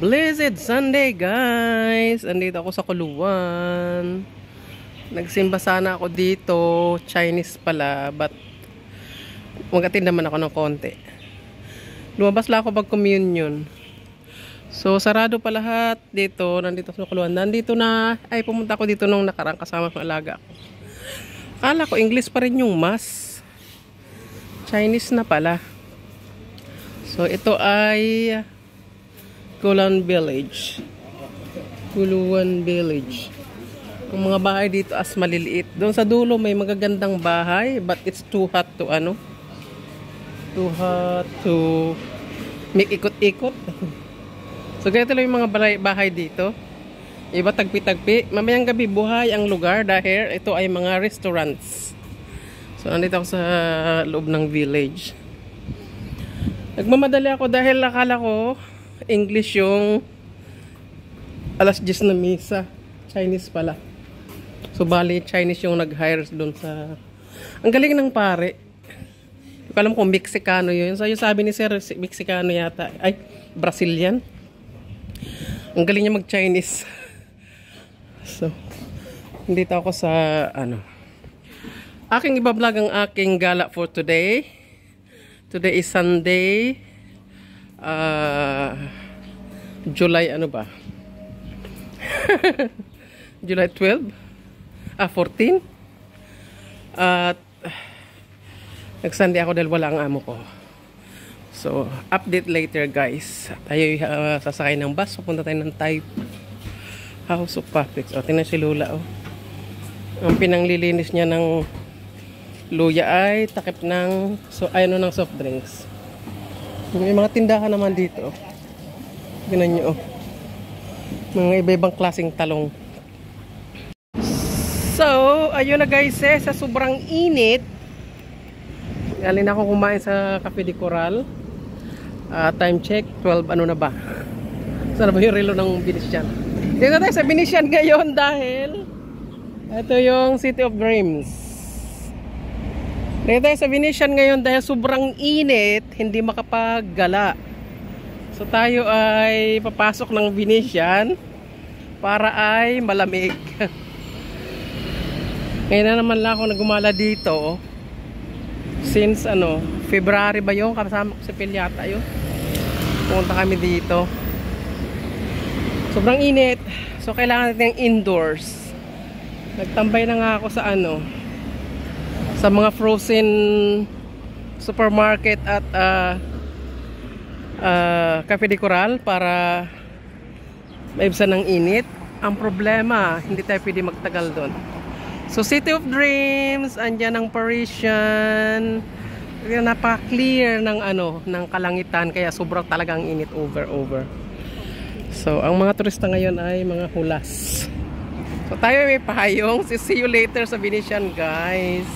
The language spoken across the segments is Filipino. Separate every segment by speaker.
Speaker 1: Blessed Sunday, guys! Andito ako sa Kuluan. Nagsimba sana ako dito. Chinese pala, but mag-attend naman ako ng konti. Lumabas lang ako pag-communion. So, sarado pa lahat dito. Nandito sa Kuluan. Nandito na, pumunta ako dito nung nakarang kasama ng alaga ko. Akala ko, English pa rin yung mass. Chinese na pala. So, ito ay Kuluan Village. Kuluan Village. Ang mga bahay dito as maliliit. Doon sa dulo may magagandang bahay, but it's too hot to too hot to make ikot-ikot. So ganito lang yung mga bahay dito. Iba tagpi-tagpi. Mamayang gabi buhay ang lugar dahil ito ay mga restaurants. So nandito ako sa loob ng village. Nagmamadali ako dahil akala ko English yung alas 10 na misa. Chinese pala. So bali Chinese yung nag-hire doon sa... Ang galing ng pare. Hindi ko alam kung Mexicano yun. So yung sabi ni Sir, Mexicano yata. Ay, Brazilian. Ang galing niya mag-Chinese. So, dito ako sa aking ibablog ang aking gala for today. Today is Sunday. July July 12 14 at nag-Sunday ako dahil wala ang amo ko. So update later, guys. Tayo sasakay ng bus, pupunta tayo ng Taip House of Publics. Tingnan si Lula. Ang pinanglilinis niya ng luya ay takip ng ng soft drinks. May mga tindahan naman dito. Tingnan nyo. Mga iba-ibang klaseng talong. So, ayun na guys, sa sobrang init. Galing ako kumain sa Cafe de Coral. Time check, 12 na ba? Saan na ba yung relo ng Venetian? Dito tayo sa Venetian ngayon dahil ito yung City of Dreams. Dito tayo sa Venetian ngayon dahil sobrang init, hindi makapaggala. So tayo ay papasok ng Venetian para ay malamig. Ngayon na naman lang ako nagumala dito. Since February ba yun? Kasama ko sa Pilyata yun. Pumunta kami dito. Sobrang init. So kailangan natin indoors. Nagtambay na nga ako sa mga frozen supermarket at Cafe de Coral para maibsan ng init. Ang problema, hindi tayo pwede magtagal doon. So City of Dreams, andyan ang Parisian. Napaka-clear ng ng kalangitan kaya sobrang talagang init over. So ang mga turista ngayon ay mga hulas. So tayo may pahayong. See you later sa Venetian, guys.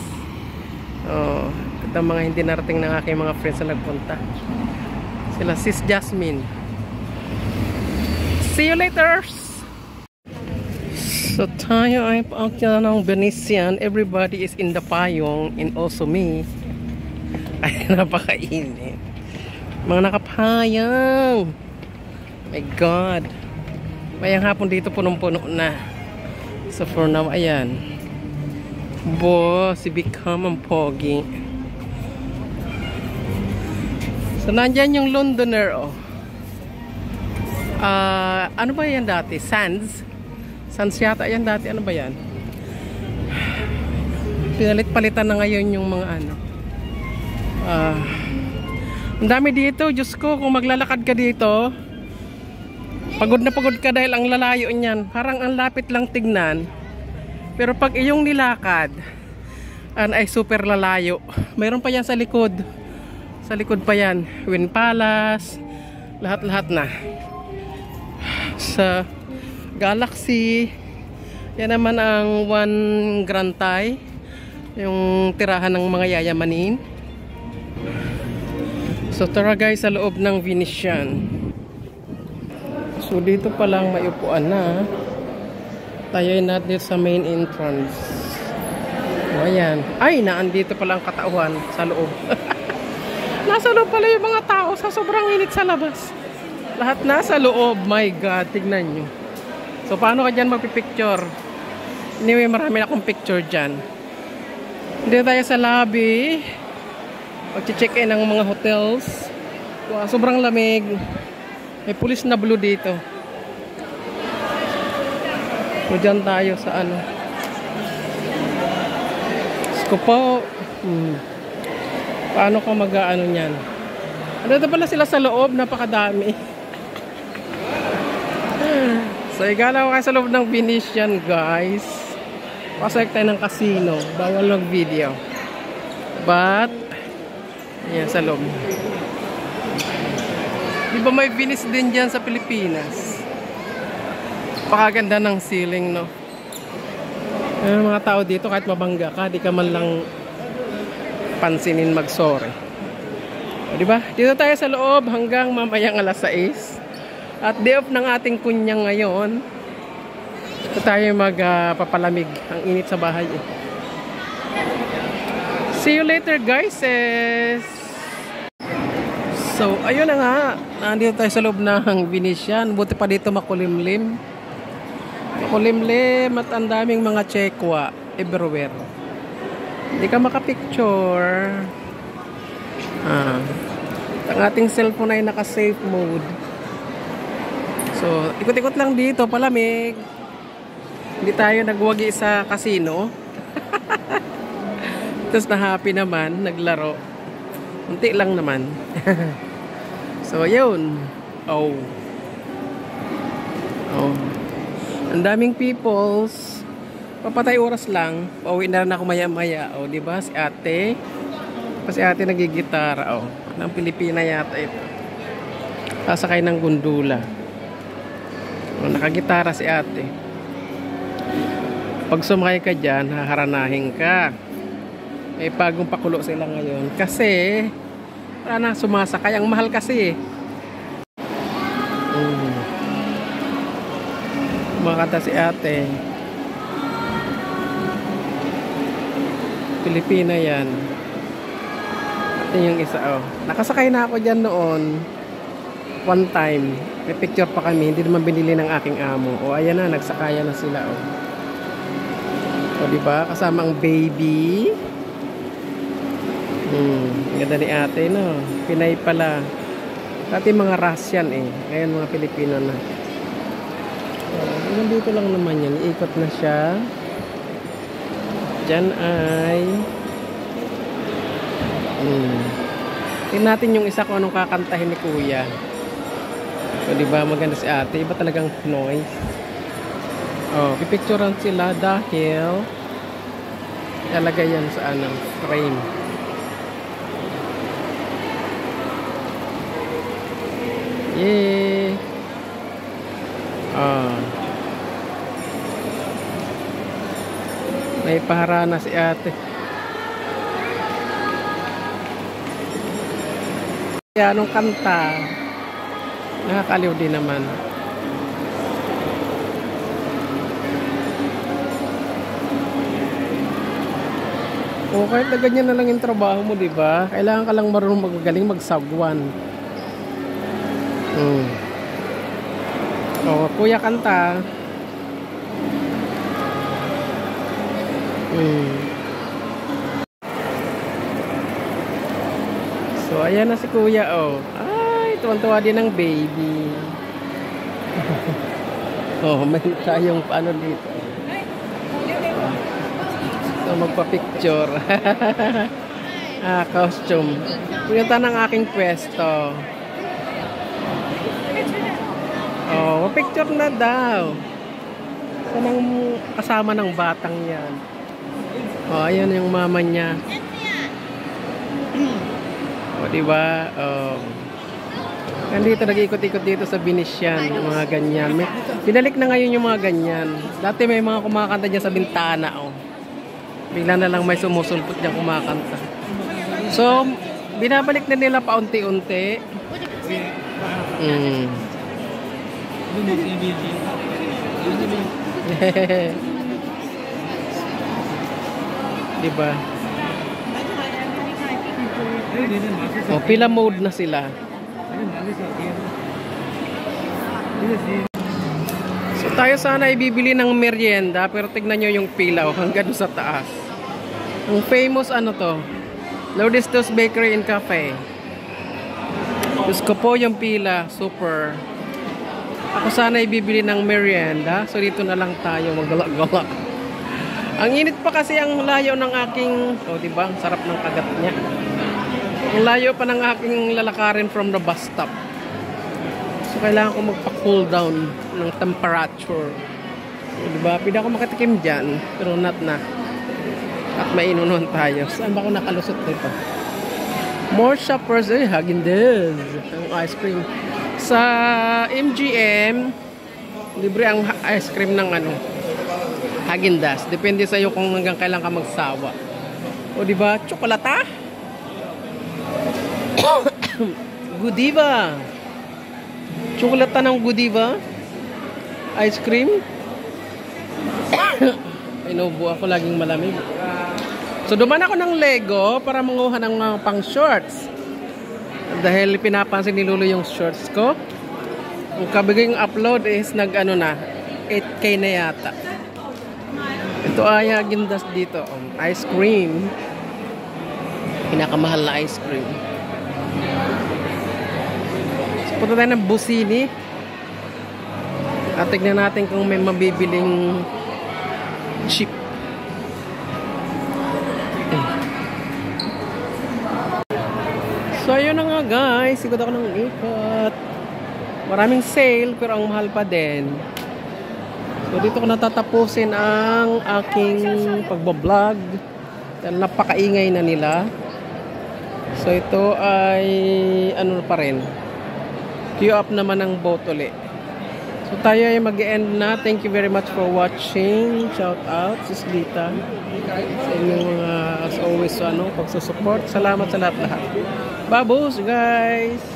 Speaker 1: Ito mga hindi narating ng aking mga friends na nagpunta. Sila Sis Jasmine. See you later. So tayo ay paakyat ng Venetian. Everybody is in the payong and also me. Ay napakainit. Mga nakapayang. My God. Mayang hapon dito punong-puno na. So for now, ayan. Si Become ang pogi. So nandyan yung Londoner. Ano ba yan dati? Sands yata yan dati. Ano ba yan? Pinalit-palitan na ngayon yung mga ang dami dito. Diyos ko, kung maglalakad ka dito, pagod na pagod ka dahil ang lalayo niyan. Parang ang lapit lang tignan. Pero pag iyong nilakad, ay super lalayo. Mayroon pa yan sa likod. Sa likod pa yan. Wind Palace. Lahat-lahat na. Sa Galaxy. Yan naman ang One Grand Thai. Yung tirahan ng mga yayamanin. So tara guys sa loob ng Venetian. So dito pa lang may upuan na. Tayo ay natin sa main entrance. Ayan. Ay, naandito pala ang katauhan sa loob. Nasa loob pala yung mga tao sa sobrang init sa labas. Lahat nasa loob. My God, tignan nyo. So, paano ka dyan magpipicture? Anyway, marami akong picture dyan. Dito tayo sa lobby. Pag-check-in ng mga hotels. Wow, sobrang lamig. May pulis na blue dito. So, dyan tayo sa ano. Sko po. Paano ka mag-ano nyan? Dito pala sila sa loob. Napakadami. So, igala ko kayo sa loob ng Venetian, guys. Pasok tayo ng casino. Bawal mag-video. But, yan, sa loob. Di ba may Venice din dyan sa Pilipinas? Pakaganda ng ceiling, no? Mga tao dito, kahit mabangga ka, di ka man lang pansinin mag-sorry. Di ba? Dito tayo sa loob hanggang mamayang alas 6. At day off ng ating kunyang ngayon. Ito tayo magpapalamig. Ang init sa bahay eh. See you later, guys. So, ayun na nga. Nandito tayo sa loob ng Venetian. Buti pa dito makulimlim. Makulimlim at ang daming mga tsekwa everywhere. Hindi ka makapicture. Ang ating cellphone ay naka-safe mode. So, ikot-ikot lang dito, palamig. Hindi tayo nagwagi sa casino. Tapos na happy naman, naglaro. Unti lang naman. So, yun. Oh. Ang daming peoples. Papatay oras lang. Pauwi na rin ako maya-maya. Oh, di ba? Si ate. Si ate nagigitara. Oh, ng Pilipina yata ito. Sasakay ng gundula. Oh, nakagitara si ate. Pag sumakay ka dyan, haharanahin ka. May bagong pakulo sila ngayon. Kasi, wala na sumasakay. Ang mahal kasi eh. Kumakanta si ate. Pilipina yan. Ito yung isa, oh. Nakasakay na ako dyan noon. One time. May picture pa kami. Hindi naman binili ng aking amo. O, ayan na. Nagsakaya na sila, oh. O, diba? Kasama ang baby. Ganda ni ate, no? Pinay pala. Dati mga Russian, eh. Ngayon, mga Pilipino na. Nandito lang naman yan. Iikot na siya. Diyan ay tingnan natin yung isa kung anong kakantahin ni kuya. So, diba maganda si ate. Iba talagang noise. Oh, pipicturean sila dahil talagay yan sa frame. Yay! May paharana si ate. Kaya anong kanta? Nakakaliw din naman. O kahit na ganyan na lang yung trabaho mo, diba? Kailangan ka lang marunong magagaling magsagwan. O, kuya kanta. So, ayan na si kuya, oh. Ay, tuwan-tuwa din ng baby. Oh, may tayong paano dito. So, magpa-picture. Costume. Punta ng aking pwesto. Oh, picture na daw. Saan ang kasama ng batang yan? Oh, ayan yung mama niya. O, diba? Oh. Nandito, nag-ikot-ikot dito sa Venetian. Yung mga ganyan. Binalik na ngayon yung mga ganyan. Dati may mga kumakanta dyan sa bintana. Oh. Bigla na lang may sumusulpot dyan kumakanta. So, binabalik na nila paunti-unti. Diba? Oh, pila mode na sila. So tayo sana ibibili ng merienda, pero tignan nyo yung pilaw hanggang sa taas. Ang famous ano to, Lourdes Dos Bakery and Cafe. Diyos ko po yung pila, super. Ako sana ibibili ng merienda, so dito na lang tayo maggalak-galak. Ang init pa kasi ang layo ng aking, oh diba, ang sarap ng kagat niya. Ang layo pa ng aking lalakarin from the bus stop. So kailangan ko magpa-cool down ng temperature. Oh, diba, pwede ako makatikim dyan, pero not na. At mainunon tayo. Saan ba ako nakalusot dito? More shoppers, Häagen-Dazs. Ang ice cream. Sa MGM, libre ang ice cream ng ano, Häagen-Dazs. Depende sa iyo kung hanggang kailan ka magsawa. O diba, tsokolata? Godiva. Tsokolata ng Godiva. Ice cream. Inubo ako, laging malamig. So duman ako ng Lego para manguha ng pang shorts. Dahil pinapansin ni Lulu yung shorts ko. Ang kabigay yung upload is nag-ano na, 8K na yata. Ito ay Häagen-Dazs dito. Ice cream. Pinakamahal na ice cream. So punta tayo ng Busini. At tignan natin kung may mabibiling cheap. So ayun na nga guys, ikot ako ng ikot. Maraming sale pero ang mahal pa din. So dito ko natatapusin ang aking pagbablog. Dahil napakaingay na nila. So ito ay ano pa rin. Queue up naman ng boat ulit. So tayo ay mag-end na. Thank you very much for watching. Shout out, Sis Lita. Sa inyong mga, as always, pagsusupport. Salamat sa lahat-lahat. Babos, guys!